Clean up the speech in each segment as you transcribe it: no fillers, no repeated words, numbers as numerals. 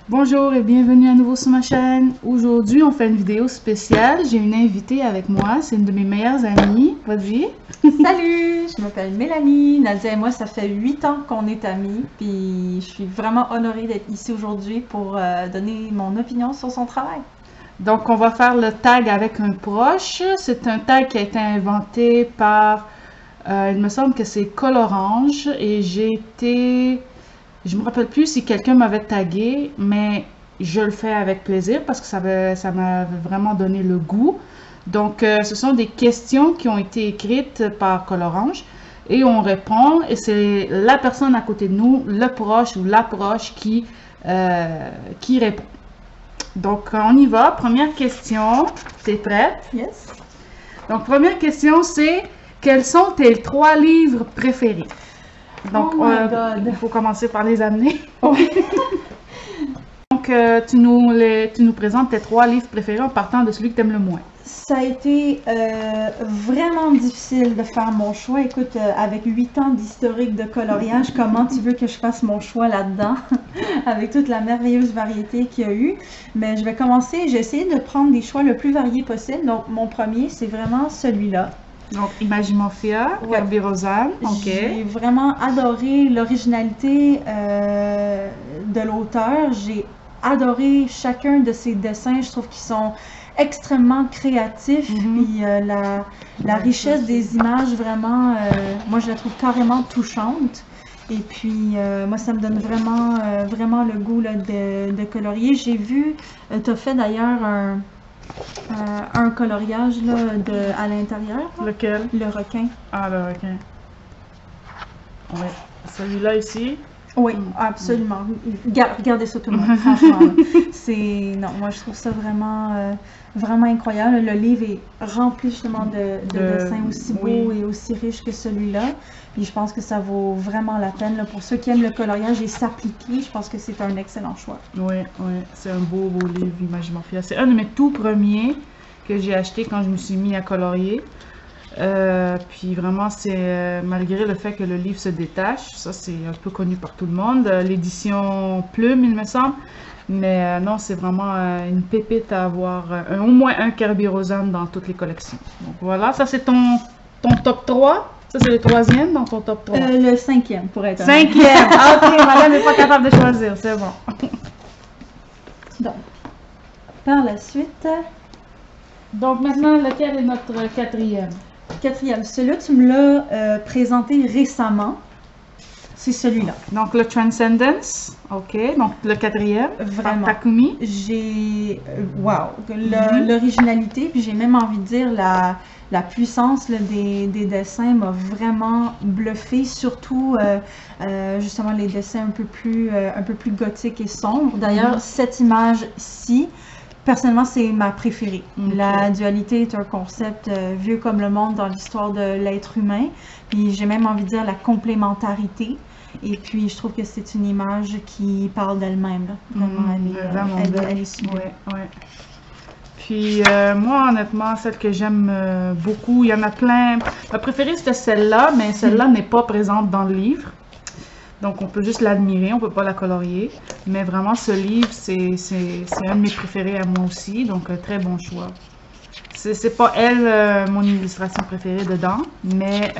Bonjour et bienvenue à nouveau sur ma chaîne. Aujourd'hui, on fait une vidéo spéciale. J'ai une invitée avec moi, c'est une de mes meilleures amies. Vas-y. Salut, je m'appelle Mélanie. Nadia et moi, ça fait 8 ans qu'on est amis. Puis je suis vraiment honorée d'être ici aujourd'hui pour donner mon opinion sur son travail. Donc, on va faire le tag avec un proche. C'est un tag qui a été inventé par, il me semble que c'est Colorange. Et je me rappelle plus si quelqu'un m'avait tagué, mais je le fais avec plaisir parce que ça m'a vraiment donné le goût. Donc, ce sont des questions qui ont été écrites par Colorange et on répond et c'est la personne à côté de nous, le proche ou l'approche qui répond. Donc, on y va. Première question. T'es prête? Yes. Donc, première question, c'est quels sont tes 3 livres préférés? Donc, Oh my God. il faut commencer par les amener. Oui. Donc, tu nous présentes tes 3 livres préférés en partant de celui que tu aimes le moins. Ça a été vraiment difficile de faire mon choix. Écoute, avec 8 ans d'historique de coloriage, comment tu veux que je fasse mon choix là-dedans? Avec toute la merveilleuse variété qu'il y a eu. Mais je vais commencer, j'ai essayé de prendre des choix le plus variés possible. Donc, mon premier, c'est vraiment celui-là. Donc, Imagimophia, Ouais. Kerby Rosanne. OK. J'ai vraiment adoré l'originalité de l'auteur. J'ai adoré chacun de ses dessins. Je trouve qu'ils sont extrêmement créatifs. Puis la richesse des images, vraiment, moi je la trouve carrément touchante. Et puis, moi, ça me donne vraiment le goût là, de colorier. J'ai vu, tu as fait d'ailleurs un coloriage là, à l'intérieur. Lequel? Le requin. Ah, le requin. Oui. Celui-là ici. Oui, absolument. Regardez ça tout le monde, franchement. Non, moi je trouve ça vraiment incroyable. Le livre est rempli justement de dessins aussi beaux et aussi riches que celui-là. Puis je pense que ça vaut vraiment la peine là, pour ceux qui aiment le coloriage et s'appliquer. Je pense que c'est un excellent choix. Oui, c'est un beau livre, Imagimophia. C'est un de mes tout premiers que j'ai acheté quand je me suis mis à colorier. Puis vraiment, c'est malgré le fait que le livre se détache, ça c'est un peu connu par tout le monde. L'édition Plume, il me semble. Mais non, c'est vraiment une pépite à avoir. Au moins un Kerby Rosanne dans toutes les collections. Donc voilà, ça c'est ton top 3. Ça c'est le 3e dans ton top 3. Le 5e pour être honnête. 5e! Ah, ok, madame n'est pas capable de choisir, c'est bon. Donc, par la suite, Donc maintenant, lequel est notre 4e? 4e, celui-là tu me l'as présenté récemment. C'est celui-là. Donc le Transcendence, ok. Donc le 4e, Vraiment. Takumi. J'ai wow, l'originalité, puis j'ai même envie de dire la puissance là, des dessins m'a vraiment bluffé, surtout justement les dessins un peu plus gothiques et sombres. D'ailleurs, cette image-ci, personnellement, c'est ma préférée. Ok. La dualité est un concept vieux comme le monde dans l'histoire de l'être humain, puis j'ai même envie de dire la complémentarité. Et puis, je trouve que c'est une image qui parle d'elle-même. Vraiment, elle est sublime. Ouais. Puis moi, honnêtement, celle que j'aime beaucoup, il y en a plein. Ma préférée, c'était celle-là, mais celle-là n'est pas présente dans le livre. Donc, on peut juste l'admirer, on peut pas la colorier. Mais vraiment, ce livre, c'est un de mes préférés à moi aussi. Donc, un très bon choix. C'est pas elle, mon illustration préférée dedans, mais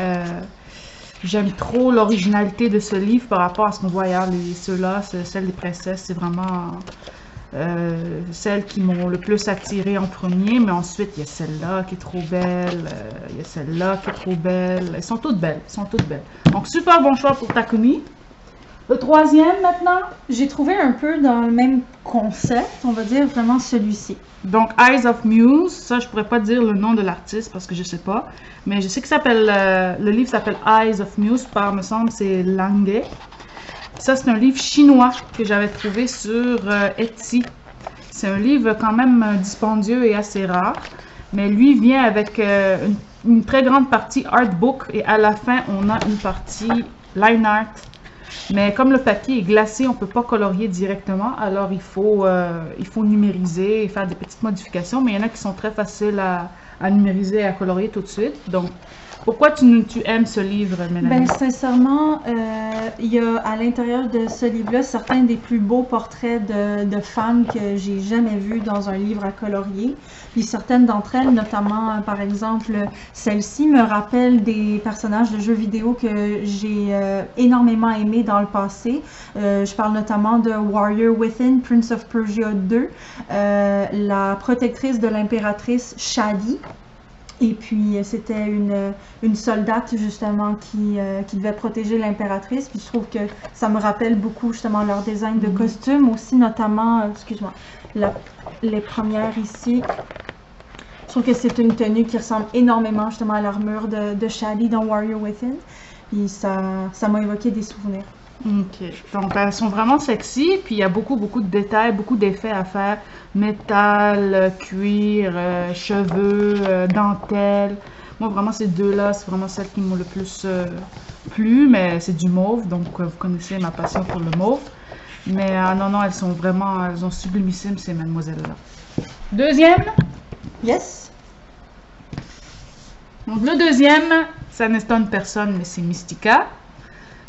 j'aime trop l'originalité de ce livre par rapport à ce qu'on voit ailleurs. Ceux-là, celle des princesses, c'est vraiment celles qui m'ont le plus attirée en premier. Mais ensuite, il y a celle-là qui est trop belle. Il y a celle-là qui est trop belle. Elles sont toutes belles. Donc, super bon choix pour Takumi. Le 3e maintenant? J'ai trouvé un peu dans le même concept, on va dire vraiment celui-ci. Donc, Eyes of Muse, ça je pourrais pas dire le nom de l'artiste parce que je sais pas, mais je sais que le livre s'appelle Eyes of Muse par, me semble, c'est Lange. Ça c'est un livre chinois que j'avais trouvé sur Etsy. C'est un livre quand même dispendieux et assez rare, mais lui vient avec une très grande partie artbook et à la fin on a une partie line art. Mais comme le papier est glacé, on ne peut pas colorier directement, alors il faut numériser et faire des petites modifications, mais il y en a qui sont très faciles à numériser et à colorier tout de suite. Donc, pourquoi tu aimes ce livre, Mélanie? Ben, sincèrement, il y a à l'intérieur de ce livre-là certains des plus beaux portraits de femmes que j'ai jamais vus dans un livre à colorier. Puis certaines d'entre elles, notamment par exemple celle-ci, me rappellent des personnages de jeux vidéo que j'ai énormément aimés dans le passé. Je parle notamment de Warrior Within, Prince of Persia 2, la protectrice de l'impératrice Shadi. Et puis, c'était une soldate, justement, qui devait protéger l'impératrice. Puis, je trouve que ça me rappelle beaucoup, justement, leur design de costume. Aussi, notamment, excuse-moi, les premières ici. Je trouve que c'est une tenue qui ressemble énormément, justement, à l'armure de Shadi dans Warrior Within. Puis, ça m'a évoqué des souvenirs. Ok, donc elles sont vraiment sexy, puis il y a beaucoup de détails, beaucoup d'effets à faire. Métal, cuir, cheveux, dentelle. Moi, vraiment, ces deux-là, c'est vraiment celles qui m'ont le plus plu, mais c'est du mauve, donc vous connaissez ma passion pour le mauve. Mais non, elles sont sublimissimes, ces mademoiselles-là. Deuxième. Yes. Donc le deuxième, ça n'étonne personne, mais c'est Mystica.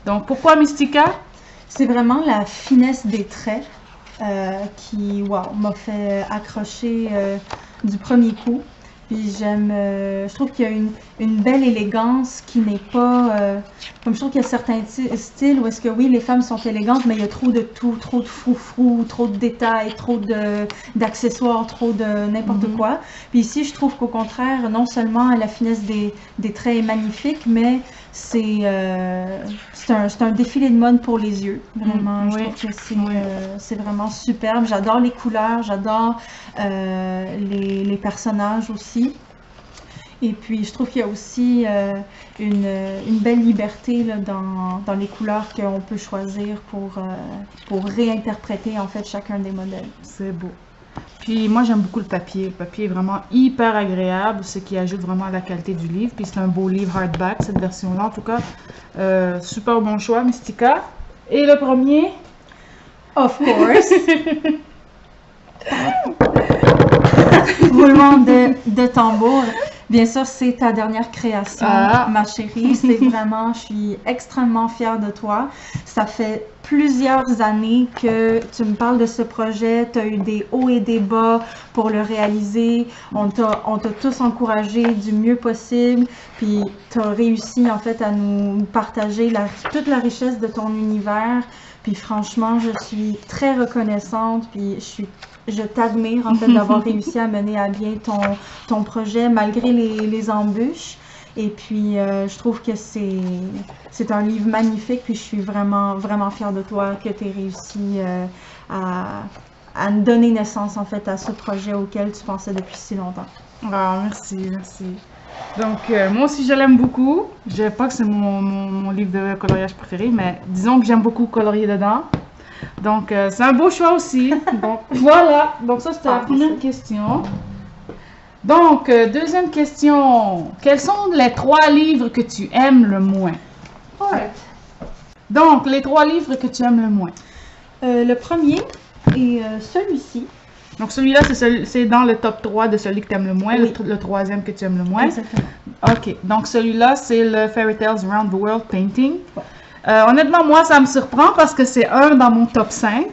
Donc pourquoi Mystica? C'est vraiment la finesse des traits qui, wow, m'a fait accrocher du premier coup. Puis je trouve qu'il y a une belle élégance qui n'est pas, comme je trouve qu'il y a certains styles où est-ce que oui, les femmes sont élégantes, mais il y a trop de tout, trop de froufrou, trop de détails, trop d'accessoires, trop de n'importe quoi. Puis ici, je trouve qu'au contraire, non seulement la finesse des traits est magnifique, mais c'est un défilé de mode pour les yeux. Vraiment, je trouve que c'est vraiment superbe. J'adore les couleurs, j'adore les personnages aussi. Et puis, je trouve qu'il y a aussi une belle liberté là, dans les couleurs qu'on peut choisir pour réinterpréter en fait chacun des modèles. C'est beau. Puis moi, j'aime beaucoup le papier. Le papier est vraiment hyper agréable, ce qui ajoute vraiment à la qualité du livre. Puis c'est un beau livre hardback, cette version-là. En tout cas, super bon choix, Mystica. Et le premier? Of course! Roulement de tambour. Bien sûr, c'est ta dernière création, ma chérie. C'est vraiment, je suis extrêmement fière de toi. Ça fait plusieurs années que tu me parles de ce projet. Tu as eu des hauts et des bas pour le réaliser. On t'a tous encouragé du mieux possible. Puis, tu as réussi, en fait, à nous partager toute la richesse de ton univers. Puis, franchement, je suis très reconnaissante. Puis, je t'admire en fait d'avoir réussi à mener à bien ton projet malgré les embûches. Et puis je trouve que c'est un livre magnifique, puis je suis vraiment, vraiment fière de toi que tu aies réussi à donner naissance en fait à ce projet auquel tu pensais depuis si longtemps. Ah, merci. Donc moi aussi je l'aime beaucoup. Je dirais pas que c'est mon livre de coloriage préféré, mais disons que j'aime beaucoup colorier dedans. Donc, c'est un beau choix aussi. Donc, voilà. Donc, ça, c'était la première question. Donc, deuxième question. Quels sont les 3 livres que tu aimes le moins? Alright. Donc, les 3 livres que tu aimes le moins. Le premier est celui-ci. Donc, celui-là, c'est dans le top 3 de celui que tu aimes le moins, oui. le troisième que tu aimes le moins. Exactement. OK. Donc, celui-là, c'est le Fairy Tales Around the World Painting. Ouais. Honnêtement, moi, ça me surprend parce que c'est un dans mon top 5.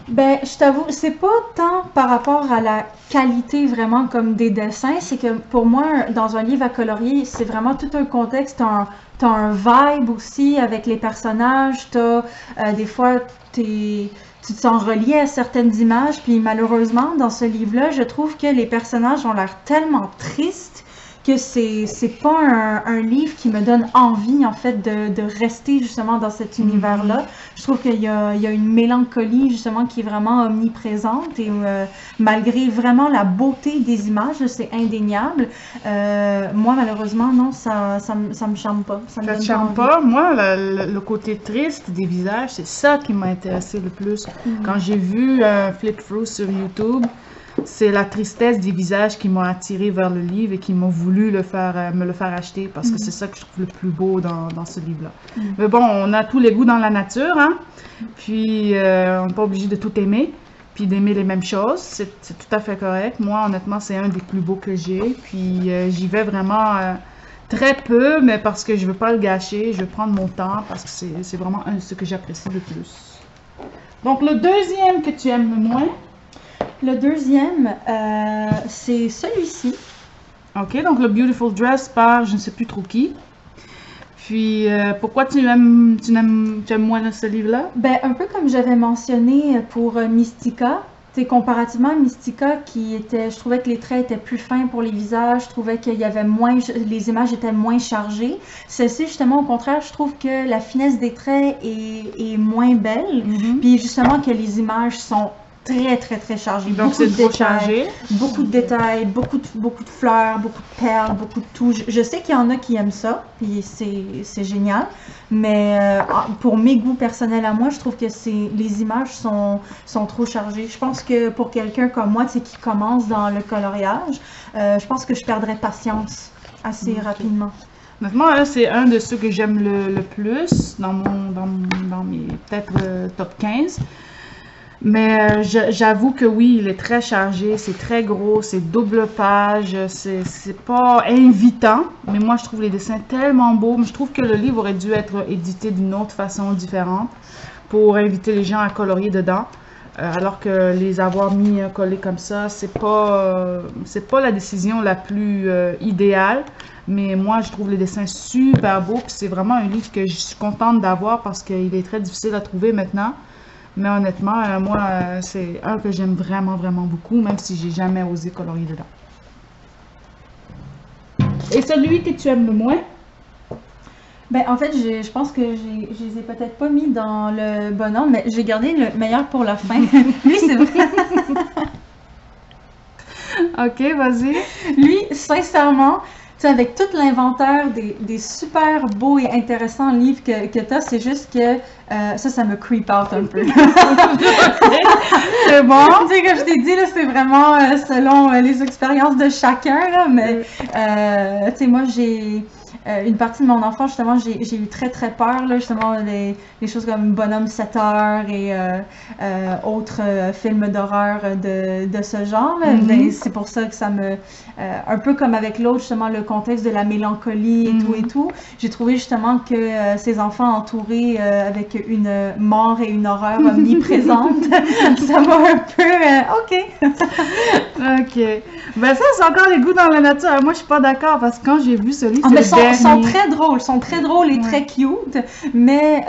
Ben, je t'avoue, c'est pas tant par rapport à la qualité vraiment comme des dessins, c'est que pour moi, dans un livre à colorier, c'est vraiment tout un contexte, t'as un vibe aussi avec les personnages, des fois, tu te sens relié à certaines images, puis malheureusement, dans ce livre-là, je trouve que les personnages ont l'air tellement tristes que c'est pas un livre qui me donne envie en fait de rester justement dans cet univers-là. Je trouve qu'il y a une mélancolie justement qui est vraiment omniprésente et malgré vraiment la beauté des images, c'est indéniable. Moi malheureusement non, ça me charme pas. Ça me charme pas. Moi le côté triste des visages, c'est ça qui m'a intéressé le plus. Quand j'ai vu un flip-through sur YouTube, c'est la tristesse des visages qui m'ont attiré vers le livre et qui m'ont voulu me le faire acheter parce que c'est ça que je trouve le plus beau dans ce livre-là. Mais bon, on a tous les goûts dans la nature, hein? Puis on n'est pas obligé de tout aimer. puis d'aimer les mêmes choses. C'est tout à fait correct. Moi, honnêtement, c'est un des plus beaux que j'ai. Puis j'y vais vraiment très peu, mais parce que je veux pas le gâcher. Je veux prendre mon temps parce que c'est vraiment ce que j'apprécie le plus. Donc, le deuxième que tu aimes le moins? Le deuxième, c'est celui-ci. Ok, donc le Beautiful Dress par je ne sais plus trop qui. Puis, pourquoi tu aimes moins ce livre-là? Ben, un peu comme j'avais mentionné pour Mystica, comparativement à Mystica, je trouvais que les traits étaient plus fins pour les visages, je trouvais qu'il y avait les images étaient moins chargées. Celle-ci, justement, au contraire, je trouve que la finesse des traits est moins belle, puis justement que les images sont très chargées. Donc c'est trop chargé. Beaucoup de détails, beaucoup de fleurs, beaucoup de perles, beaucoup de tout. Je sais qu'il y en a qui aiment ça, puis c'est génial. Mais pour mes goûts personnels à moi, je trouve que les images sont trop chargées. Je pense que pour quelqu'un comme moi, qui commence dans le coloriage, je pense que je perdrais patience assez rapidement. Honnêtement, c'est un de ceux que j'aime le plus dans mes peut-être top 15. Mais j'avoue que oui, il est très chargé, c'est très gros, c'est double page, c'est pas invitant, mais moi je trouve les dessins tellement beaux. Je trouve que le livre aurait dû être édité d'une autre façon différente pour inviter les gens à colorier dedans, alors que les avoir mis collés comme ça, c'est pas la décision la plus idéale. Mais moi, je trouve les dessins super beaux, puis c'est vraiment un livre que je suis contente d'avoir parce qu'il est très difficile à trouver maintenant. Mais honnêtement, moi, c'est un que j'aime vraiment beaucoup, même si j'ai jamais osé colorier dedans. Et celui que tu aimes le moins? Ben, en fait, je pense que je les ai peut-être pas mis dans le bon ordre, mais j'ai gardé le meilleur pour la fin. Lui, c'est vrai. Ok, vas-y. Lui, sincèrement, avec tout l'inventaire des super beaux et intéressants livres que tu as, c'est juste que ça me creep out un peu. C'est bon. Tu sais, comme je t'ai dit, là, c'est vraiment selon les expériences de chacun, là, mais tu sais, moi, j'ai une partie de mon enfance, justement, j'ai eu très peur, là, justement, les choses comme Bonhomme 7 heures et autres films d'horreur de ce genre. Ben, c'est pour ça que ça me... un peu comme avec l'autre, justement, le contexte de la mélancolie et tout. J'ai trouvé justement que ces enfants entourés avec une mort et une horreur omniprésente, ça m'a un peu... OK. Ok. Ben ça, c'est encore les goûts dans la nature. Moi, je suis pas d'accord parce que quand j'ai vu ce livre, c'est le dernier. Ils sont très drôles et très cute, mais...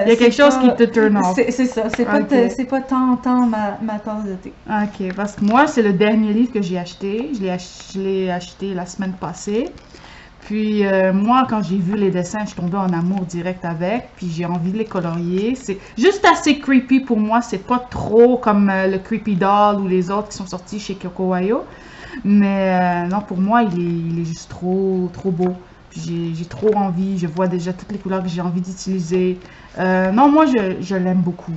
il y a quelque chose qui te turn off. C'est ça, c'est pas tant ma tasse de thé. Ok, parce que moi, c'est le dernier livre que j'ai acheté. Je l'ai acheté la semaine passée. Puis moi, quand j'ai vu les dessins, je suis tombée en amour direct avec. Puis j'ai envie de les colorier. C'est juste assez creepy pour moi. C'est pas trop comme le Creepy Doll ou les autres qui sont sortis chez Cocowayo. Mais non, pour moi, il est juste trop beau. J'ai trop envie. Je vois déjà toutes les couleurs que j'ai envie d'utiliser. Non, moi, je l'aime beaucoup.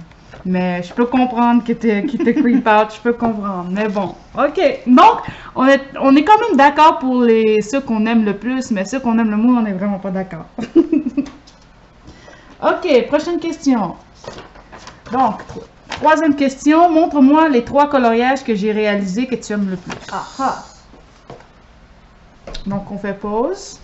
Mais je peux comprendre qu'il te creep out, je peux comprendre. Mais bon, ok. Donc, on est quand même d'accord pour ceux qu'on aime le plus, mais ceux qu'on aime le moins, on n'est vraiment pas d'accord. Ok, prochaine question. Donc, troisième question. Montre-moi les 3 coloriages que j'ai réalisés que tu aimes le plus. Ah. Donc, on fait pause.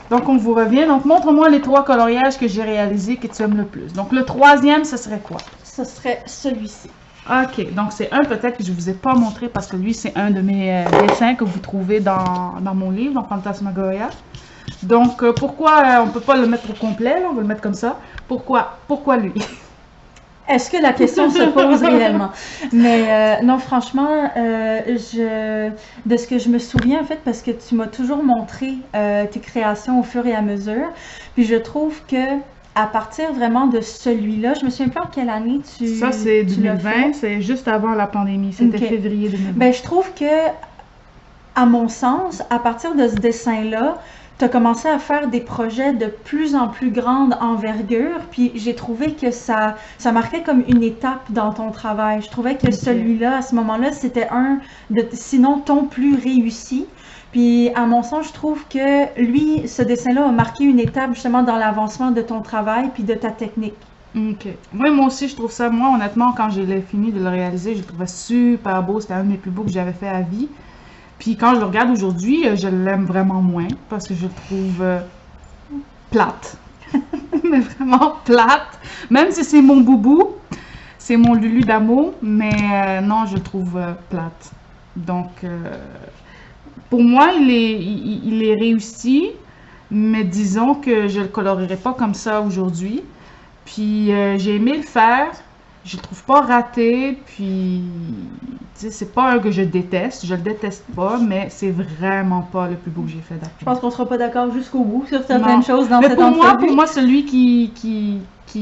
Donc, on vous revient. Donc, montre-moi les 3 coloriages que j'ai réalisés que tu aimes le plus. Donc, le troisième, ce serait quoi? Ce serait celui-ci. Ok, donc c'est un peut-être que je ne vous ai pas montré parce que lui, c'est un de mes dessins que vous trouvez dans mon livre, dans Phantasmagoria. Donc, pourquoi on ne peut pas le mettre au complet, là, on va le mettre comme ça. Pourquoi lui? Est-ce que la question se pose réellement? Mais non, franchement, de ce que je me souviens, en fait, parce que tu m'as toujours montré tes créations au fur et à mesure, puis je trouve que à partir vraiment de celui-là, je me souviens plus en quelle année tu Ça, c'est tu l'as 2020, fait. c'est juste avant la pandémie, c'était Ok. février 2020. Ben, je trouve que, à mon sens, à partir de ce dessin-là, tu as commencé à faire des projets de plus en plus grande envergure, puis j'ai trouvé que ça marquait comme une étape dans ton travail. Je trouvais que celui-là, à ce moment-là, c'était sinon ton plus réussi. Puis à mon sens, je trouve que lui, ce dessin-là a marqué une étape justement dans l'avancement de ton travail puis de ta technique. Ok. Moi aussi, je trouve ça, moi, honnêtement, quand j'ai fini de le réaliser, je le trouvais super beau. C'était un de mes plus beaux que j'avais fait à vie. Puis quand je le regarde aujourd'hui, je l'aime vraiment moins parce que je le trouve plate. Mais vraiment plate. Même si c'est mon boubou, c'est mon Lulu d'amour, mais non, je le trouve plate. Donc, pour moi, il est réussi, mais disons que je le colorerai pas comme ça aujourd'hui. Puis j'ai aimé le faire, je le trouve pas raté, puis tu sais, c'est pas un que je déteste, je le déteste pas, mais c'est vraiment pas le plus beau que j'ai fait Je d'après. pense qu'on sera pas d'accord jusqu'au bout sur Non. certaines choses dans Mais cette pour entrevue. moi, celui qui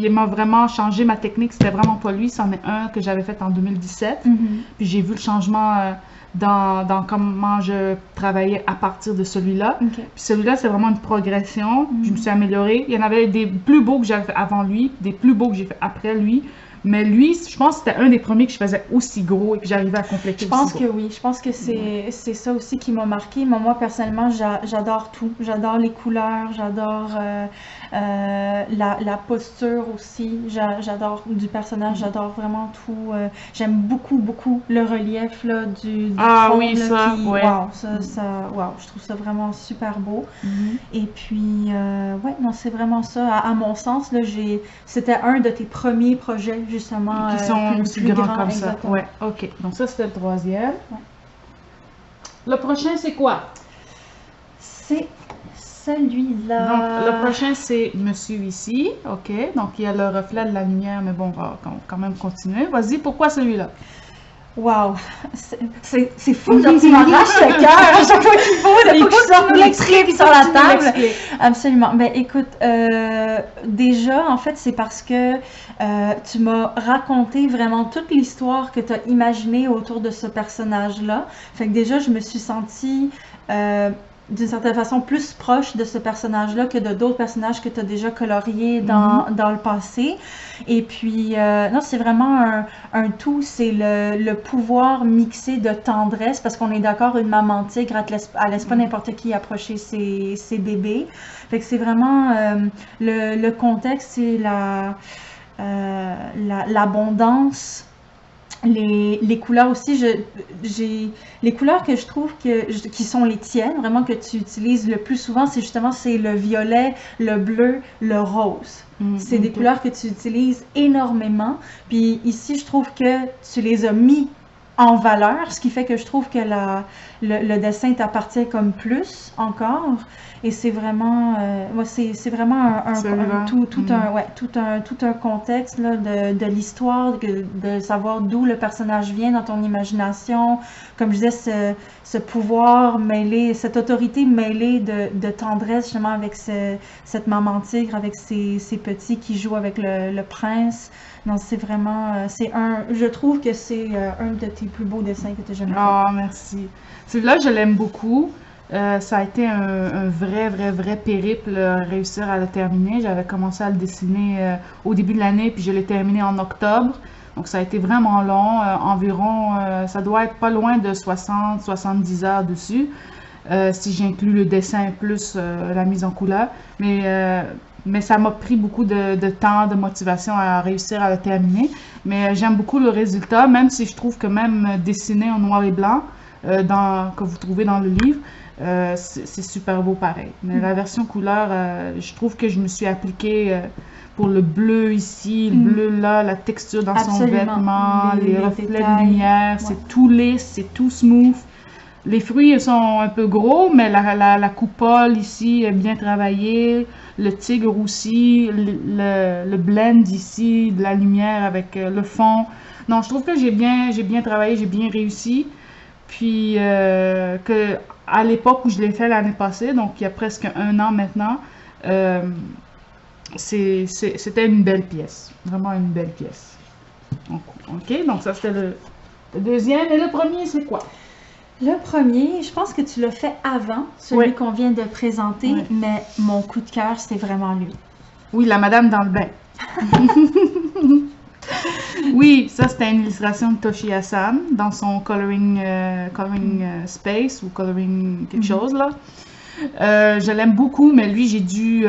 m'a vraiment changé ma technique, c'était vraiment pas lui, c'en est un que j'avais fait en 2017. Mhm. Puis j'ai vu le changement dans comment je travaillais à partir de celui-là. Ok. Puis celui-là, c'est vraiment une progression. Je me suis améliorée. Il y en avait des plus beaux que j'avais fait avant lui, des plus beaux que j'ai fait après lui. Mais lui, je pense que c'était un des premiers que je faisais aussi gros et que j'arrivais à compléter Je pense aussi que gros. oui, je pense que c'est ça aussi qui m'a marqué. Mais moi, personnellement, j'adore tout. J'adore les couleurs, j'adore la posture aussi. J'adore du personnage, j'adore vraiment tout. J'aime beaucoup, beaucoup le relief là, du Ah trône, oui, là, ça, qui, ouais. wow, wow, je trouve ça vraiment super beau. Mhm. Et puis, ouais, non, c'est vraiment ça. À mon sens, là, c'était un de tes premiers projets, justement, Qui sont plus aussi grands grands, comme ça. exactement. Ouais, ok. Donc ça, c'était le troisième. Ouais. Le prochain, c'est quoi? C'est celui-là. Donc, le prochain, c'est Monsieur ici. Ok. Donc, il y a le reflet de la lumière, mais bon, on va quand même continuer. Vas-y, pourquoi celui-là? Wow! C'est fou, genre, tu m'arraches le cœur à chaque fois qu'il faut que je sorte mes tripes sur la table. Absolument. Ben écoute, déjà, en fait, c'est parce que tu m'as raconté vraiment toute l'histoire que tu as imaginée autour de ce personnage-là. Fait que déjà, je me suis sentie d'une certaine façon plus proche de ce personnage-là que de d'autres personnages que tu as déjà coloriés dans le passé. Et puis, non, c'est vraiment un tout, c'est le pouvoir mixé de tendresse, parce qu'on est d'accord, une maman tigre, elle laisse pas n'importe qui approcher ses bébés. Fait que c'est vraiment le contexte, c'est l'abondance. Les couleurs aussi, les couleurs que je trouve qui sont les tiennes, vraiment que tu utilises le plus souvent, c'est le violet, le bleu, le rose. C'est des couleurs que tu utilises énormément. Puis ici, je trouve que tu les as mis en valeur, ce qui fait que je trouve que le dessin t'appartient comme plus encore. Et c'est vraiment, moi, c'est vraiment tout un contexte là, de l'histoire, de savoir d'où le personnage vient dans ton imagination. Comme je disais, ce pouvoir mêlé, cette autorité mêlée de tendresse, justement, avec cette maman tigre, avec ses petits qui jouent avec le prince. Non, c'est vraiment, je trouve que c'est un de tes plus beaux dessins que tu as jamais fait. Ah, merci. Celui-là, je l'aime beaucoup. Ça a été un vrai périple réussir à le terminer. J'avais commencé à le dessiner au début de l'année, puis je l'ai terminé en octobre. Donc ça a été vraiment long, environ, ça doit être pas loin de 60-70 heures dessus, si j'inclus le dessin plus la mise en couleur. Mais ça m'a pris beaucoup de temps, de motivation à réussir à le terminer. Mais j'aime beaucoup le résultat, même si je trouve que même dessiné en noir et blanc, que vous trouvez dans le livre, c'est super beau pareil. Mais la version couleur, je trouve que je me suis appliquée pour le bleu ici, le bleu là, la texture dans son vêtement, les reflets de lumière, c'est tout lisse, c'est tout smooth. Les fruits sont un peu gros, mais la coupole ici est bien travaillée. Le tigre aussi, le blend ici, de la lumière avec le fond. Non, je trouve que j'ai bien travaillé, j'ai bien réussi. Puis que à l'époque où je l'ai fait l'année passée, donc il y a presque 1 an maintenant, c'était une belle pièce. Vraiment une belle pièce. Ok, donc ça c'était le deuxième. Et le premier, c'est quoi? Le premier, je pense que tu l'as fait avant celui qu'on vient de présenter, mais mon coup de cœur, c'est vraiment lui. Oui, la madame dans le bain. Oui, ça c'était une illustration de Toshi Hassan dans son coloring space ou coloring quelque chose là. Je l'aime beaucoup, mais lui j'ai dû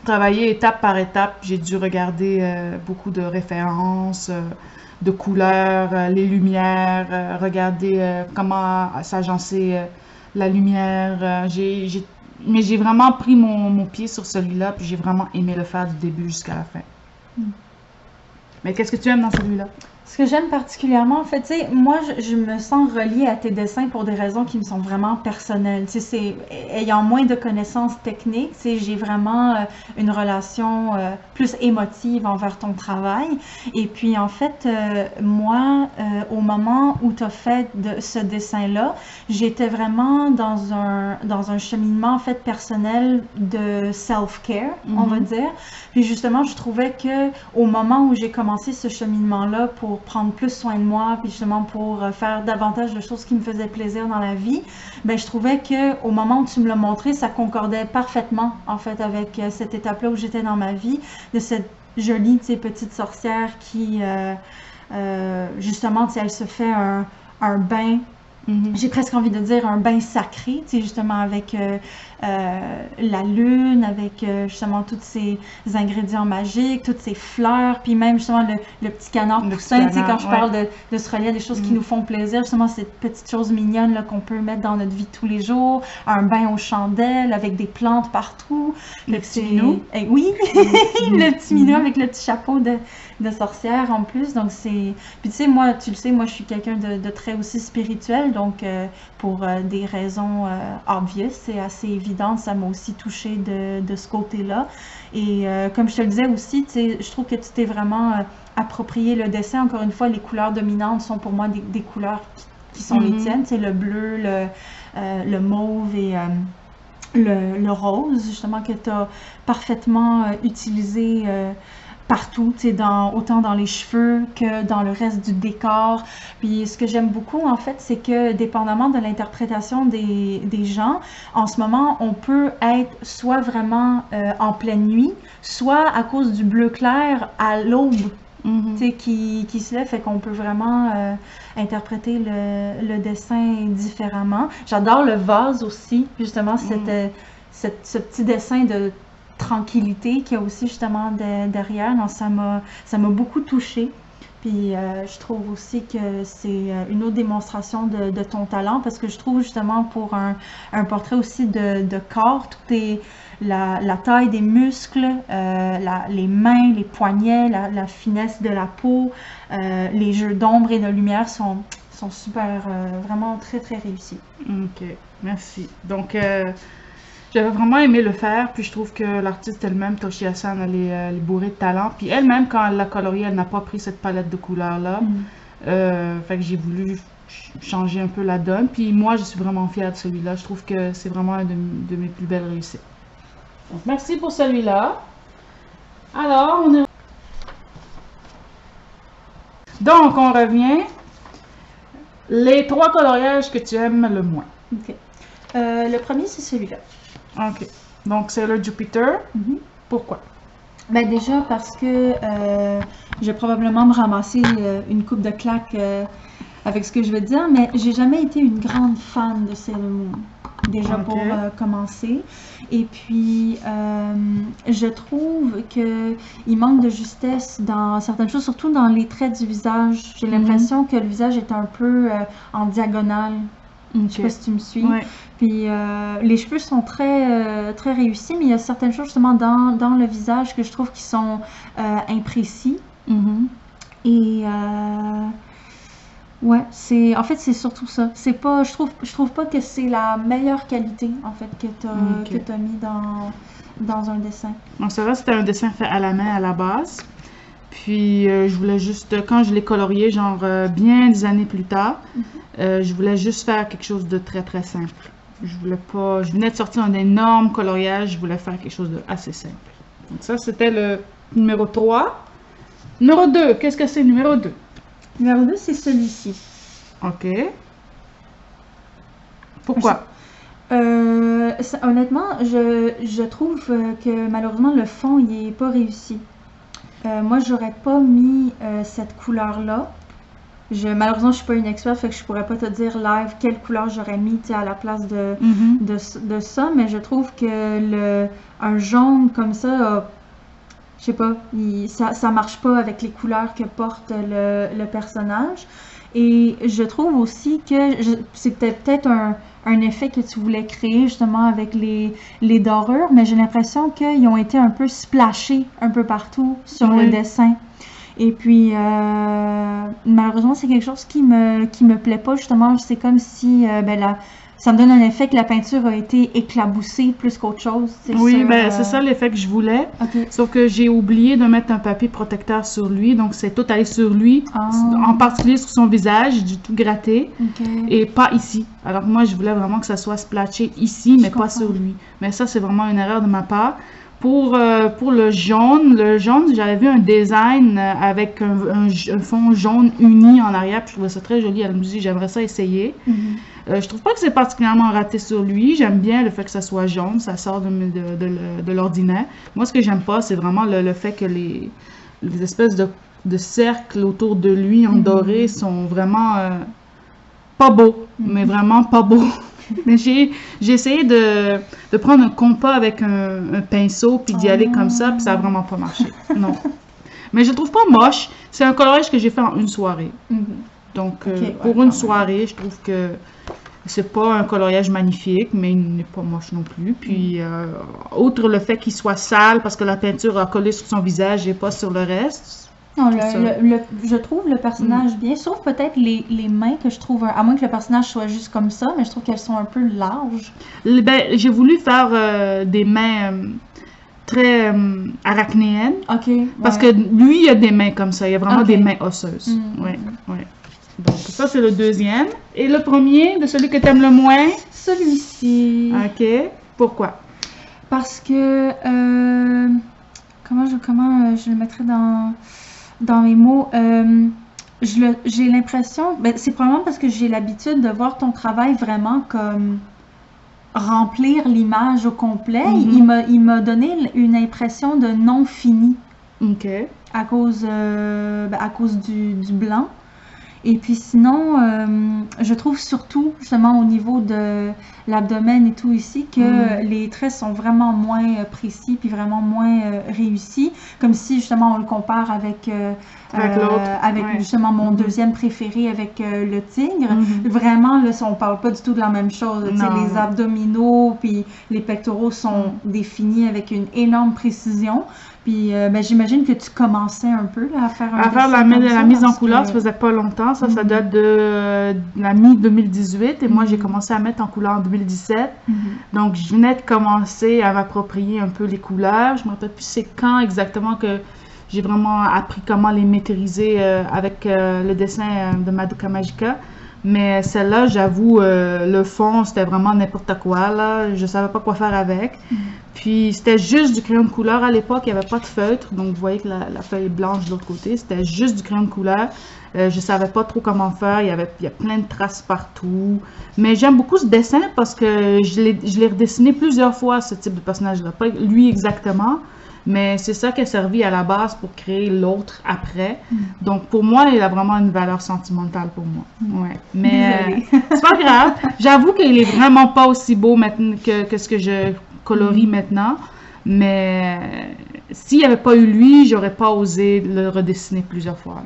travaillé étape par étape. J'ai dû regarder beaucoup de références, de couleurs, les lumières, regarder comment s'agencer la lumière. Mais j'ai vraiment pris mon pied sur celui-là, puis j'ai vraiment aimé le faire du début jusqu'à la fin. Mm. Mais qu'est-ce que tu aimes dans celui-là? Ce que j'aime particulièrement, en fait, tu sais, moi, je me sens reliée à tes dessins pour des raisons qui me sont vraiment personnelles. Tu sais, ayant moins de connaissances techniques, tu sais, j'ai vraiment une relation plus émotive envers ton travail. Et puis, en fait, moi, au moment où tu as fait ce dessin-là, j'étais vraiment dans un cheminement, en fait, personnel de self-care, on va dire. Puis, justement, je trouvais que au moment où j'ai commencé ce cheminement-là pour prendre plus soin de moi, puis justement pour faire davantage de choses qui me faisaient plaisir dans la vie, ben je trouvais que au moment où tu me l'as montré, ça concordait parfaitement en fait avec cette étape-là où j'étais dans ma vie, de cette jolie, tu sais, petite sorcière qui justement, tu sais, elle se fait un bain. J'ai presque envie de dire un bain sacré, tu sais, justement avec la lune, avec justement tous ces ingrédients magiques, toutes ces fleurs, puis même justement le petit canard poussin, tu sais, quand je parle de se relier à des choses qui nous font plaisir, justement ces petites choses mignonnes là, qu'on peut mettre dans notre vie tous les jours, un bain aux chandelles avec des plantes partout. Le petit minou. Oui, le petit minou avec le petit chapeau de sorcière en plus, donc c'est... Puis tu sais, moi, tu le sais, moi je suis quelqu'un de très aussi spirituel, donc pour des raisons obvious, c'est assez évident, ça m'a aussi touchée de ce côté-là. Et comme je te le disais aussi, tu sais, je trouve que tu t'es vraiment approprié le dessin. Encore une fois, les couleurs dominantes sont pour moi des couleurs qui sont les tiennes, c'est le bleu, le mauve et... le rose, justement, que tu as parfaitement utilisé partout, tu sais, autant dans les cheveux que dans le reste du décor. Puis ce que j'aime beaucoup, en fait, c'est que dépendamment de l'interprétation des gens, en ce moment, on peut être soit vraiment en pleine nuit, soit à cause du bleu clair à l'aube. Tu sais, qui se lève, fait qu'on peut vraiment interpréter le dessin différemment. J'adore le vase aussi, justement, ce petit dessin de tranquillité qu'il y a aussi justement derrière. Donc, ça m'a beaucoup touchée. Puis je trouve aussi que c'est une autre démonstration de ton talent, parce que je trouve justement pour un portrait aussi de corps, tout est la taille des muscles, les mains, les poignets, la finesse de la peau, les jeux d'ombre et de lumière sont super, vraiment très très réussis. Ok, merci. Donc, j'avais vraiment aimé le faire, puis je trouve que l'artiste elle-même, Toshi Hassan, elle est bourrée de talent. Puis elle-même, quand elle l'a colorié, elle n'a pas pris cette palette de couleurs-là. Fait que j'ai voulu changer un peu la donne. Puis moi, je suis vraiment fière de celui-là. Je trouve que c'est vraiment une de mes plus belles réussites. Donc, merci pour celui-là. Alors, Donc, on revient. Les 3 coloriages que tu aimes le moins. Ok. Le premier, c'est celui-là. Ok. Donc, c'est le Jupiter. Pourquoi? Ben déjà parce que je vais probablement me ramasser une coupe de claques avec ce que je vais dire, mais j'ai jamais été une grande fan de Sailor Moon. Déjà pour commencer. Et puis, je trouve qu'il manque de justesse dans certaines choses, surtout dans les traits du visage. J'ai l'impression que le visage est un peu en diagonale. Je sais pas si tu me suis. Puis les cheveux sont très, très réussis, mais il y a certaines choses justement dans le visage que je trouve qui sont imprécis. Et ouais, en fait c'est surtout ça. C'est pas, je trouve pas que c'est la meilleure qualité en fait que t'as mis dans un dessin. Donc c'est vrai, c'était un dessin fait à la main à la base. Puis je voulais juste, quand je l'ai colorié, genre bien des années plus tard, je voulais juste faire quelque chose de très très simple. Je venais de sortir un énorme coloriage, je voulais faire quelque chose de assez simple. Donc ça, c'était le numéro 3. Numéro 2, qu'est-ce que c'est numéro 2? Numéro 2, c'est celui-ci. Ok. Pourquoi? Honnêtement, je trouve que malheureusement le fond, il est pas réussi. Moi, j'aurais pas mis cette couleur-là. Malheureusement, je suis pas une experte, fait que je pourrais pas te dire live quelle couleur j'aurais mis à la place de ça, mais je trouve que un jaune comme ça, je sais pas, ça marche pas avec les couleurs que porte le personnage. Et je trouve aussi que c'était peut-être un effet que tu voulais créer justement avec les dorures, mais j'ai l'impression qu'ils ont été un peu splashés un peu partout sur le dessin. Et puis, malheureusement, c'est quelque chose qui me plaît pas, justement. C'est comme si, ça me donne un effet que la peinture a été éclaboussée plus qu'autre chose. Oui, c'est ça l'effet que je voulais. Okay. Sauf que j'ai oublié de mettre un papier protecteur sur lui, donc c'est tout allé sur lui, en particulier sur son visage, du tout gratté, et pas ici. Alors moi, je voulais vraiment que ça soit splatché ici, mais pas sur lui. Mais ça, c'est vraiment une erreur de ma part. Pour le jaune, j'avais vu un design avec un fond jaune uni en arrière, puis je trouvais ça très joli. Elle me dit, j'aimerais ça essayer. Je trouve pas que c'est particulièrement raté sur lui. J'aime bien le fait que ça soit jaune, ça sort de l'ordinaire. Moi, ce que j'aime pas, c'est vraiment le fait que les espèces de cercles autour de lui en doré sont vraiment pas beaux, mais vraiment pas beaux. Mais j'ai essayé de prendre un compas avec un pinceau puis d'y aller comme ça, puis ça a vraiment pas marché. Non. Mais je le trouve pas moche. C'est un coloriage que j'ai fait en une soirée. Donc, pour une soirée, je trouve que c'est pas un coloriage magnifique, mais il n'est pas moche non plus. Puis, outre le fait qu'il soit sale parce que la peinture a collé sur son visage et pas sur le reste. Non, je trouve le personnage bien, sauf peut-être les mains que je trouve, à moins que le personnage soit juste comme ça, mais je trouve qu'elles sont un peu larges. J'ai voulu faire des mains très arachnéennes. Parce que lui, il a des mains comme ça, il a vraiment des mains osseuses. Ouais. Donc, ça, c'est le deuxième. Et le premier, de celui que tu aimes le moins? Celui-ci. OK. Pourquoi? Parce que, comment je le mettrais dans mes mots, j'ai l'impression, c'est probablement parce que j'ai l'habitude de voir ton travail vraiment comme remplir l'image au complet. Il m'a donné une impression de non fini. OK. À cause du blanc. Et puis sinon, je trouve surtout, justement, au niveau de l'abdomen et tout ici, que les traits sont vraiment moins précis puis vraiment moins réussis. Comme si, justement, on le compare avec justement, mon deuxième préféré, avec le tigre. Vraiment, là, on parle pas du tout de la même chose. Les abdominaux puis les pectoraux sont définis avec une énorme précision. Puis, j'imagine que tu commençais un peu là, à faire la mise en couleur, ça faisait pas longtemps. Ça date de la mi-2018. Et moi, j'ai commencé à mettre en couleur en 2017. Donc, je venais de commencer à m'approprier un peu les couleurs. Je me rappelle plus c'est quand exactement que j'ai vraiment appris comment les maîtriser avec le dessin de Madoka Magica. Mais celle-là, j'avoue, le fond, c'était vraiment n'importe quoi, là. Je savais pas quoi faire avec. Puis, c'était juste du crayon de couleur à l'époque. Il n'y avait pas de feutre. Donc, vous voyez que la feuille est blanche de l'autre côté. C'était juste du crayon de couleur. Je savais pas trop comment faire. Il y a plein de traces partout. Mais j'aime beaucoup ce dessin parce que je l'ai redessiné plusieurs fois, ce type de personnage-là. Pas lui exactement. Mais c'est ça qui a servi à la base pour créer l'autre après. Donc, pour moi, il a vraiment une valeur sentimentale pour moi. Ouais. Mais c'est pas grave. J'avoue qu'il est vraiment pas aussi beau maintenant que ce que je colorie maintenant. Mais s'il n'y avait pas eu lui, j'aurais pas osé le redessiner plusieurs fois.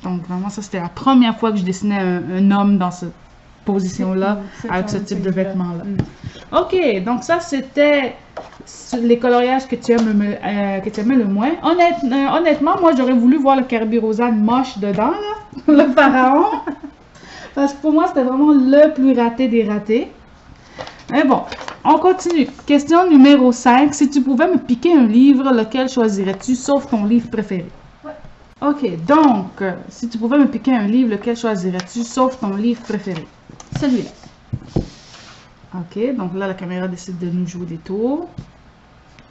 Donc, vraiment, ça, c'était la première fois que je dessinais un homme dans cette position-là, avec ce type de vêtements-là. OK, donc ça, c'était les coloriages que tu aimais le moins. Honnêtement, moi, j'aurais voulu voir le Kerberos-an moche dedans, là, le pharaon. Parce que pour moi, c'était vraiment le plus raté des ratés. Mais bon, on continue. Question numéro 5. Si tu pouvais me piquer un livre, lequel choisirais-tu, sauf ton livre préféré? OK, donc, si tu pouvais me piquer un livre, lequel choisirais-tu, sauf ton livre préféré? Celui-là. OK, donc là, la caméra décide de nous jouer des tours.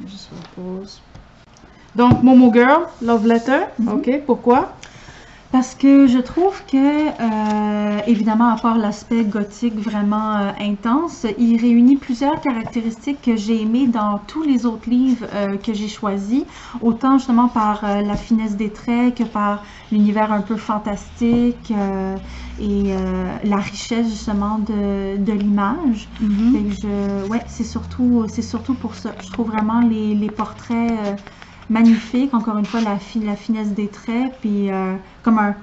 Juste sur pause. Donc, Momo Girl, Love Letter. OK, pourquoi? Parce que je trouve que, évidemment, à part l'aspect gothique vraiment intense, il réunit plusieurs caractéristiques que j'ai aimées dans tous les autres livres que j'ai choisis, autant justement par la finesse des traits que par l'univers un peu fantastique et la richesse justement de l'image. Fait que ouais, c'est surtout pour ça. Je trouve vraiment les portraits magnifique, encore une fois, la finesse des traits, puis comme un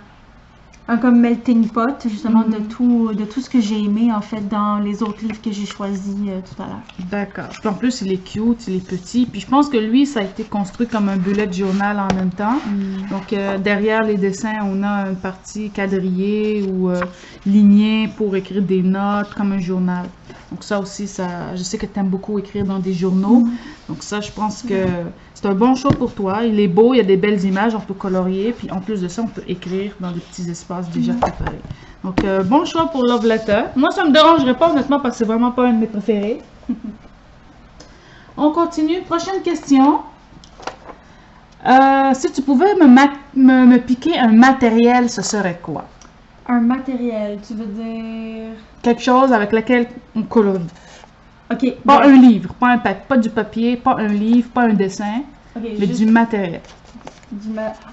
comme melting pot, justement, de tout ce que j'ai aimé, en fait, dans les autres livres que j'ai choisis tout à l'heure. D'accord. Puis en plus, il est cute, il est petit. Puis je pense que lui, ça a été construit comme un bullet journal en même temps. Donc, derrière les dessins, on a une partie quadrillée ou lignée pour écrire des notes, comme un journal. Donc ça aussi, je sais que tu aimes beaucoup écrire dans des journaux. Donc ça, je pense que c'est un bon choix pour toi. Il est beau, il y a des belles images, on peut colorier. Puis en plus de ça, on peut écrire dans des petits espaces déjà préparés. Donc bon choix pour Love Letter. Moi, ça me dérangerait pas honnêtement parce que c'est vraiment pas un de mes préférés. On continue. Prochaine question. Si tu pouvais me piquer un matériel, ce serait quoi? Un matériel, tu veux dire... Quelque chose avec lequel on colorie. Ok. Pas un livre, pas du papier, pas un livre, pas un dessin, mais du matériel.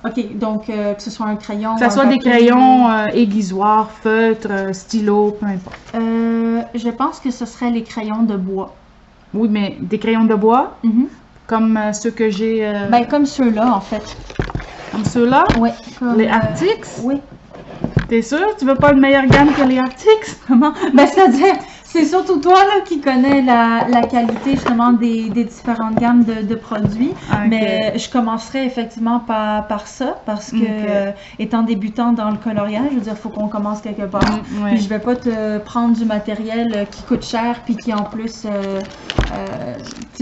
Ok, donc que ce soit un crayon. Que ce soit des crayons, aiguisoirs, feutres, stylos, peu importe. Je pense que ce serait les crayons de bois. Oui, mais des crayons de bois, comme ceux que j'ai... Ben, comme ceux-là, en fait. Comme ceux-là? Oui. Les Arctics? Oui. T'es sûr? Tu veux pas une meilleure gamme que les Arctics? Comment? Ben, c'est-à-dire, c'est surtout toi là qui connais la qualité justement des différentes gammes de produits. Okay. Mais je commencerai effectivement par ça parce que étant débutant dans le coloriage, je veux dire, il faut qu'on commence quelque part. Puis je vais pas te prendre du matériel qui coûte cher puis qui en plus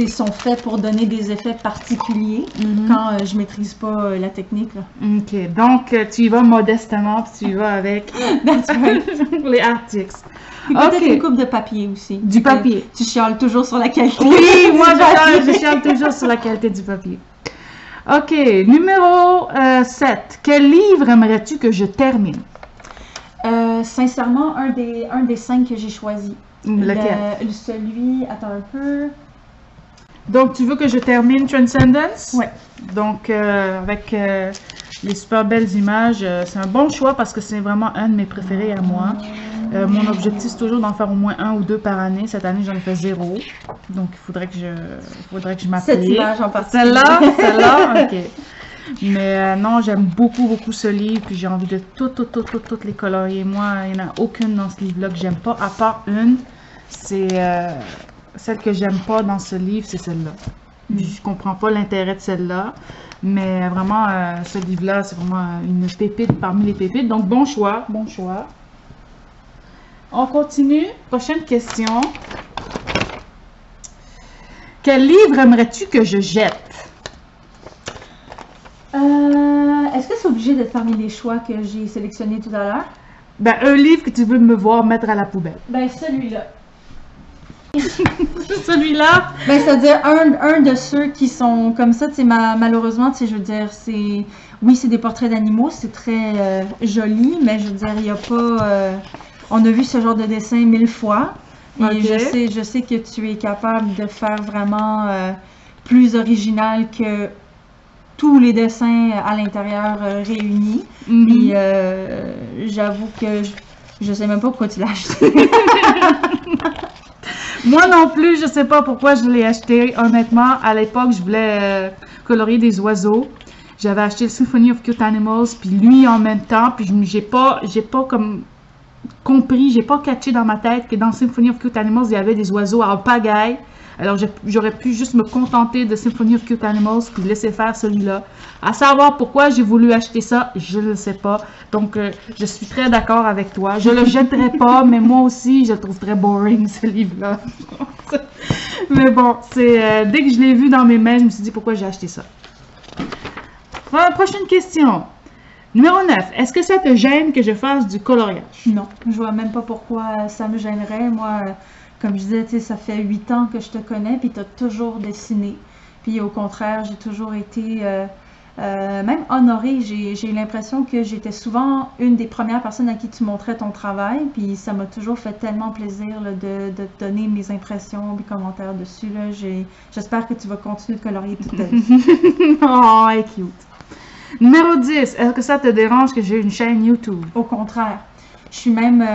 sont faits pour donner des effets particuliers quand je maîtrise pas la technique. Là. Ok, donc tu y vas modestement puis tu y vas avec les Arctics. Peut-être une coupe de papier aussi. Du papier. Tu chiales toujours sur la qualité. Oui, moi je chiale toujours sur la qualité du papier. Ok, numéro 7. Quel livre aimerais-tu que je termine? Sincèrement, un des 5 que j'ai choisi. Lequel? Celui, attends un peu. Donc, tu veux que je termine Transcendence? Oui. Donc, avec les super belles images, c'est un bon choix parce que c'est vraiment un de mes préférés à moi. Mon objectif, c'est toujours d'en faire au moins 1 ou 2 par année. Cette année, j'en ai fait 0. Donc, il faudrait que je m'applique. Cette image en particulier. Celle-là, ok. Mais non, j'aime beaucoup ce livre. Puis j'ai envie de toutes les colorier. Moi, il n'y en a aucune dans ce livre-là que j'aime pas, à part une. C'est celle que j'aime pas dans ce livre, c'est celle-là. Je comprends pas l'intérêt de celle-là. Mais vraiment, ce livre-là, c'est vraiment une pépite parmi les pépites. Donc, bon choix, bon choix. On continue. Prochaine question. Quel livre aimerais-tu que je jette? Est-ce que c'est obligé d'être parmi les choix que j'ai sélectionnés tout à l'heure? Ben, un livre que tu veux me voir mettre à la poubelle. Ben, celui-là. Celui-là? Ben, c'est-à-dire un de ceux qui sont comme ça, tu sais, malheureusement, tu sais, je veux dire, oui, c'est des portraits d'animaux, c'est très joli, mais je veux dire, il n'y a pas... on a vu ce genre de dessin 1000 fois, et je sais que tu es capable de faire vraiment plus original que tous les dessins à l'intérieur réunis. Puis j'avoue que je sais même pas pourquoi tu l'as acheté. Moi non plus, je sais pas pourquoi je l'ai acheté. Honnêtement, à l'époque, je voulais colorier des oiseaux. J'avais acheté le Symphony of Cute Animals, puis lui en même temps, puis j'ai pas comme compris, j'ai pas catché dans ma tête que dans Symphony of Cute Animals, il y avait des oiseaux en pagaille. Alors, j'aurais pu juste me contenter de Symphony of Cute Animals puis laisser faire celui-là. À savoir pourquoi j'ai voulu acheter ça, je ne le sais pas. Donc, je suis très d'accord avec toi. Je le jetterai pas, mais moi aussi, je le trouve très boring, ce livre-là. Mais bon, c'est dès que je l'ai vu dans mes mains, je me suis dit pourquoi j'ai acheté ça. Prochaine question. Numéro 9. Est-ce que ça te gêne que je fasse du coloriage? Non, je vois même pas pourquoi ça me gênerait. Moi... Comme je disais, tu sais, ça fait 8 ans que je te connais, puis tu as toujours dessiné. Puis au contraire, j'ai toujours été même honorée. J'ai eu l'impression que j'étais souvent une des premières personnes à qui tu montrais ton travail, puis ça m'a toujours fait tellement plaisir là, de te donner mes impressions, mes commentaires dessus. J'espère que tu vas continuer de colorier toute ta vie. Oh, elle est cute. Numéro 10, est-ce que ça te dérange que j'ai une chaîne YouTube? Au contraire. Je suis même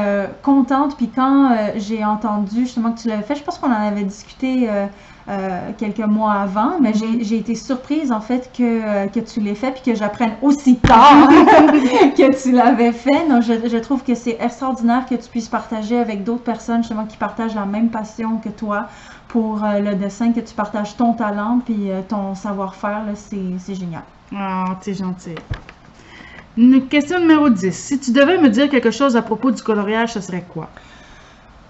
contente, puis quand j'ai entendu justement que tu l'avais fait, je pense qu'on en avait discuté quelques mois avant, mais j'ai été surprise en fait que tu l'aies fait, puis que j'apprenne aussi tard que tu l'avais fait. Donc, je trouve que c'est extraordinaire que tu puisses partager avec d'autres personnes justement qui partagent la même passion que toi pour le dessin, que tu partages ton talent, puis ton savoir-faire, c'est génial. Oh, t'es gentil. Question numéro 10. Si tu devais me dire quelque chose à propos du coloriage, ce serait quoi?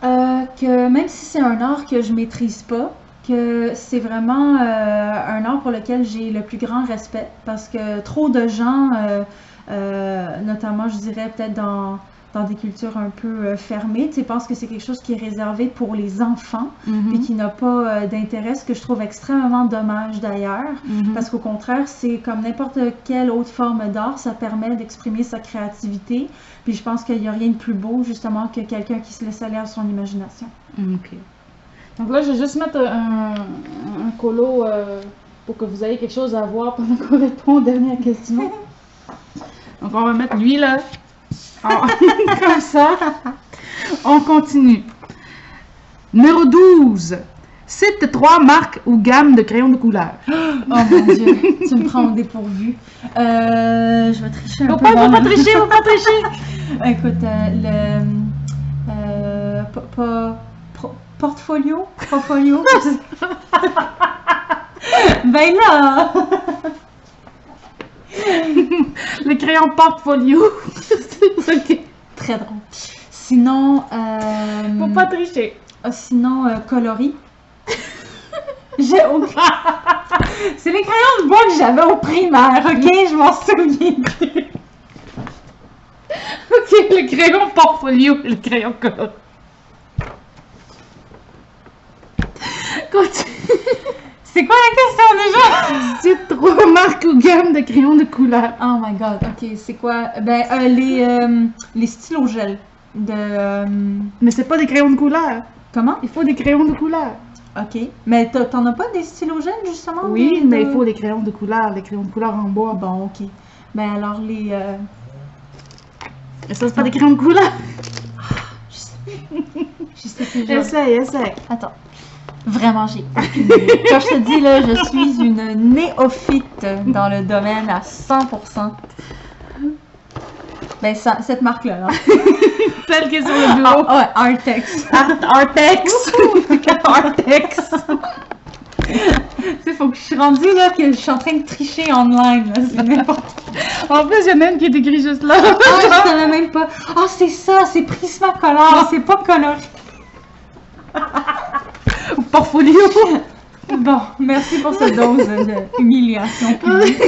Que même si c'est un art que je maîtrise pas, que c'est vraiment un art pour lequel j'ai le plus grand respect, parce que trop de gens, notamment je dirais peut-être dans des cultures un peu fermées, tu sais, pensent que c'est quelque chose qui est réservé pour les enfants, puis qui n'a pas d'intérêt, ce que je trouve extrêmement dommage d'ailleurs, parce qu'au contraire, c'est comme n'importe quelle autre forme d'art, ça permet d'exprimer sa créativité, puis je pense qu'il n'y a rien de plus beau, justement, que quelqu'un qui se laisse aller à son imagination. OK. Donc là, je vais juste mettre un colo pour que vous ayez quelque chose à voir pendant qu'on répond aux dernières questions. Donc on va mettre lui là. Comme ça. On continue. Numéro 12. Cite 3 marques ou gammes de crayons de couleur. Oh mon Dieu, tu me prends au dépourvu. Je vais tricher un peu. Faut pas tricher, faut pas tricher. Écoute, portfolio? Ben là! Le crayon portfolio. Ok. Très drôle. Sinon, Faut pas tricher. Sinon, coloris. J'ai aucun. C'est les crayons de bois que j'avais au primaire, ok? Je m'en souviens plus. Ok, le crayon portfolio et le crayon coloré. Continue. C'est quoi la question déjà? Cite 3 marques ou gammes de crayons de couleur. Oh my god, ok, c'est quoi? Ben, les stylos gel. Mais c'est pas des crayons de couleur. Comment? Il faut des crayons de couleur. Ok. Mais t'en as pas des stylos gel, justement? Oui, mais il faut des crayons de couleur, des crayons de couleur en bois. Bon, ok. Ben alors, Mais ça, c'est pas des crayons de couleur. Je sais plus. Essaye. Attends. Vraiment, j'ai aucune idée. Comme je te dis, là, je suis une néophyte dans le domaine à 100%. Ben, cette marque-là, là. Celle qui est sur le bureau. Ah, ouais, Artex. Artex. Artex. Tu sais, faut que je suis rendue là, que je suis en train de tricher online, là. C'est n'importe quoi. En plus, il y en a une qui est écrite juste là. Ah, je savais même pas. Ah, c'est ça, c'est Prismacolor, c'est pas coloré. Ou portfolio. Bon, merci pour cette dose d'humiliation publique.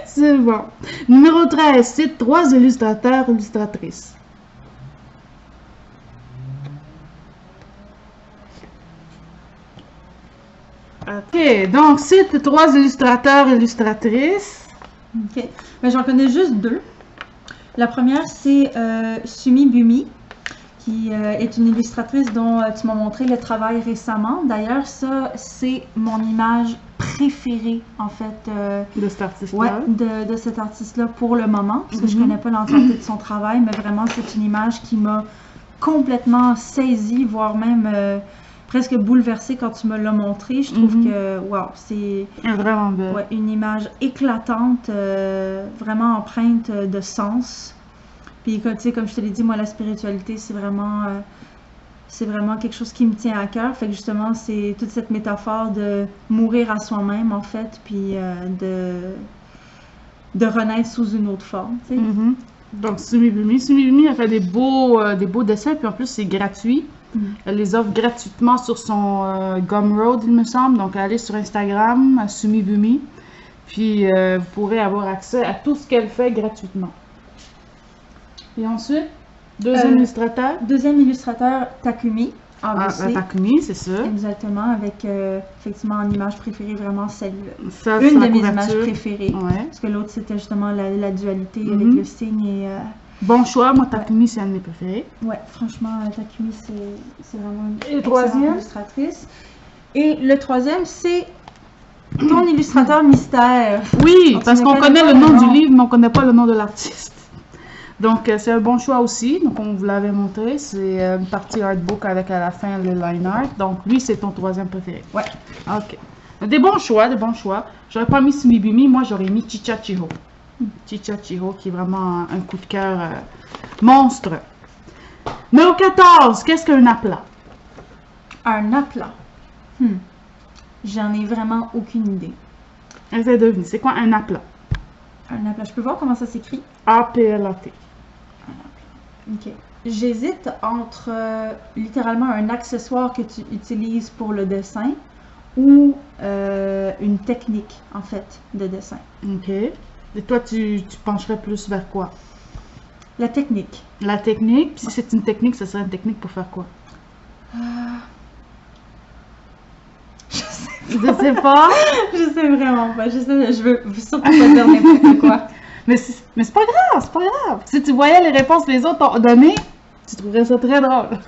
C'est bon. Numéro 13. Cite 3 illustrateurs, illustratrices. Ok, donc cite 3 illustrateurs, illustratrices. Ok, ben, j'en connais juste 2. La première, c'est Sumi Bumi, qui est une illustratrice dont tu m'as montré le travail récemment. D'ailleurs, ça, c'est mon image préférée, en fait. De cet artiste-là. Ouais, de cet artiste-là pour le moment, parce que je connais pas l'entièreté de son travail, mais vraiment, c'est une image qui m'a complètement saisie, voire même presque bouleversée quand tu me l'as montré. Je trouve que, wow, c'est vraiment belle. Ouais, une image éclatante, vraiment empreinte de sens. Puis, tu sais, comme je te l'ai dit, moi, la spiritualité, c'est vraiment quelque chose qui me tient à cœur. Fait que justement, c'est toute cette métaphore de mourir à soi-même, en fait, puis de renaître sous une autre forme, tu sais. Donc, Sumi Bumi, elle fait des beaux dessins, puis en plus, c'est gratuit. Elle les offre gratuitement sur son Gumroad, il me semble. Donc, allez sur Instagram, Sumi Bumi. Puis, vous pourrez avoir accès à tout ce qu'elle fait gratuitement. Et ensuite, deuxième illustrateur. Deuxième illustrateur, Takumi. ABC. Takumi, c'est ça. Exactement, avec effectivement en image préférée, vraiment celle Ça, une c'est de la mes images couverture. préférées. Ouais. Parce que l'autre, c'était justement la dualité avec Mhm. le signe et Bon choix, moi Takumi c'est un de mes préférés. ouais, franchement, Takumi, c'est vraiment une Et le excellente troisième? illustratrice. Et le troisième, c'est ton illustrateur mystère. Oui, Alors, parce tu qu'on ne connaît connais le pas nom le du nom. livre, mais on connaît pas le nom de l'artiste. Donc c'est un bon choix aussi. Donc on vous l'avait montré, c'est une partie artbook avec à la fin le line art. Donc lui c'est ton troisième préféré. Ouais. Ok. Des bons choix, des bons choix. J'aurais pas mis Sumibumi, moi j'aurais mis Chichachiho. Chichachiho qui est vraiment un coup de cœur monstre. Numéro 14, qu'est-ce qu'un aplat? Un aplat. J'en ai vraiment aucune idée. Essaye de deviner, c'est quoi un aplat? Un aplat, je peux voir comment ça s'écrit? A-P-L-A-T. Ok. J'hésite entre littéralement un accessoire que tu utilises pour le dessin ou une technique, en fait, de dessin. Ok. Et toi, tu pencherais plus vers quoi? La technique. La technique. Puis si c'est une technique, ça serait une technique pour faire quoi? Je sais pas. Je sais vraiment pas. Je veux surtout pas dire n'importe quoi. Mais c'est pas grave, c'est pas grave. Si tu voyais les réponses que les autres ont données, tu trouverais ça très drôle.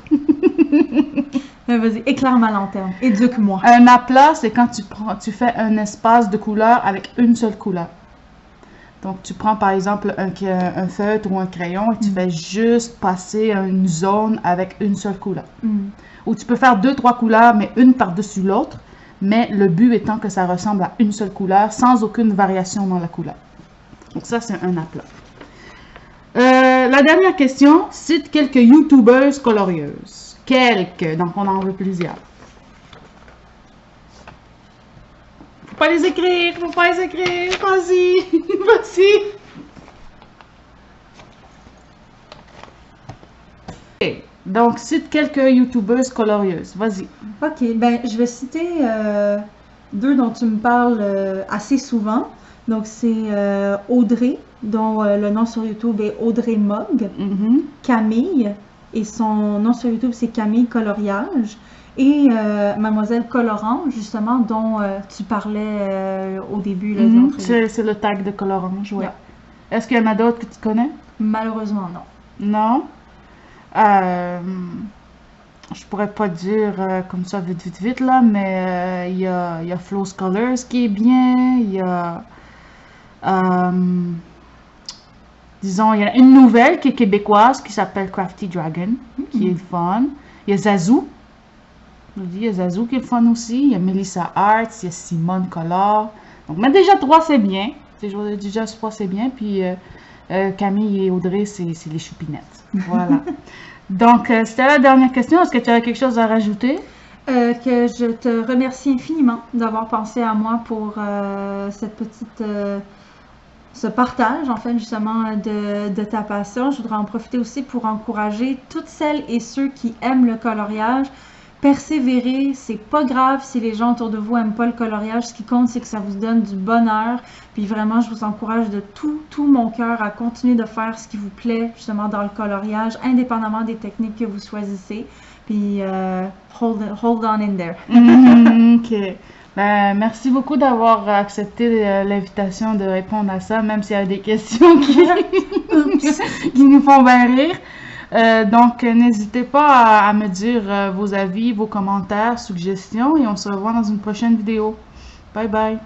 Vas-y, éclaire ma lanterne. Éduque-moi. Un aplat, c'est quand tu fais un espace de couleur avec une seule couleur. Donc, tu prends par exemple un feutre ou un crayon et tu fais juste passer une zone avec une seule couleur. Ou tu peux faire 2-3 couleurs, mais une par-dessus l'autre. Mais le but étant que ça ressemble à une seule couleur, sans aucune variation dans la couleur. Donc ça, c'est un aplat. La dernière question, cite quelques YouTubeuses colorieuses. Quelques, donc on en veut plusieurs. Faut pas les écrire, faut pas les écrire. Vas-y, vas-y. Ok, donc cite quelques YouTubeuses colorieuses. Vas-y. Ok, ben je vais citer deux dont tu me parles assez souvent. Donc c'est Audrey, dont le nom sur YouTube est Audrey Mog, Camille, et son nom sur YouTube c'est Camille Coloriage, et Mademoiselle Colorant, justement, dont tu parlais au début. Là, de l'entrevue. C'est le tag de Colorange, ouais. Yeah. Est-ce qu'il y en a d'autres que tu connais? Malheureusement, non. Non? Je pourrais pas dire comme ça vite là, mais il y a Flow Scholars qui est bien, il y a disons, il y a une nouvelle qui est québécoise qui s'appelle Crafty Dragon, qui est fun. Il y a Zazou. Il y a Zazou qui est fun aussi. Il y a Melissa Arts, il y a Simone Collard. Donc, mais déjà 3, c'est bien. Déjà 3, c'est bien. Puis Camille et Audrey, c'est les choupinettes. Voilà. Donc, c'était la dernière question. Est-ce que tu as quelque chose à rajouter? Que je te remercie infiniment d'avoir pensé à moi pour cette petite... ce partage, en fait, justement, de ta passion. Je voudrais en profiter aussi pour encourager toutes celles et ceux qui aiment le coloriage. Persévérer, c'est pas grave si les gens autour de vous aiment pas le coloriage. Ce qui compte, c'est que ça vous donne du bonheur. Puis vraiment, je vous encourage de tout mon cœur à continuer de faire ce qui vous plaît, justement, dans le coloriage, indépendamment des techniques que vous choisissez. Puis, hold on in there. Ok. Ben, merci beaucoup d'avoir accepté l'invitation de répondre à ça, même s'il y a des questions qui nous font bien rire. Donc, n'hésitez pas à me dire vos avis, vos commentaires, suggestions, et on se revoit dans une prochaine vidéo. Bye bye!